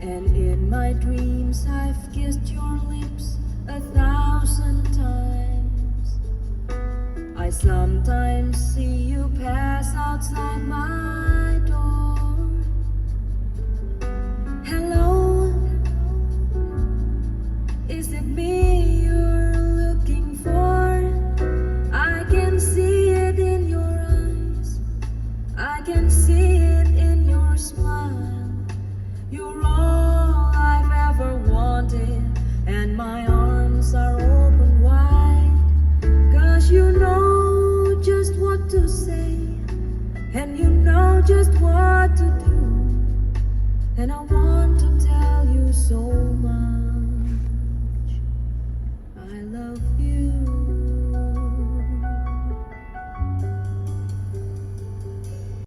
And in my dreams I've kissed your lips 1,000 times. I sometimes see you pass outside my door. Hello, is it me you're looking for? I can see it in your eyes, I can see it in your smile. You're all I've ever wanted, and my arms are open wide. 'Cause you know just what to say, and you know just what to do, and I want to tell you so much.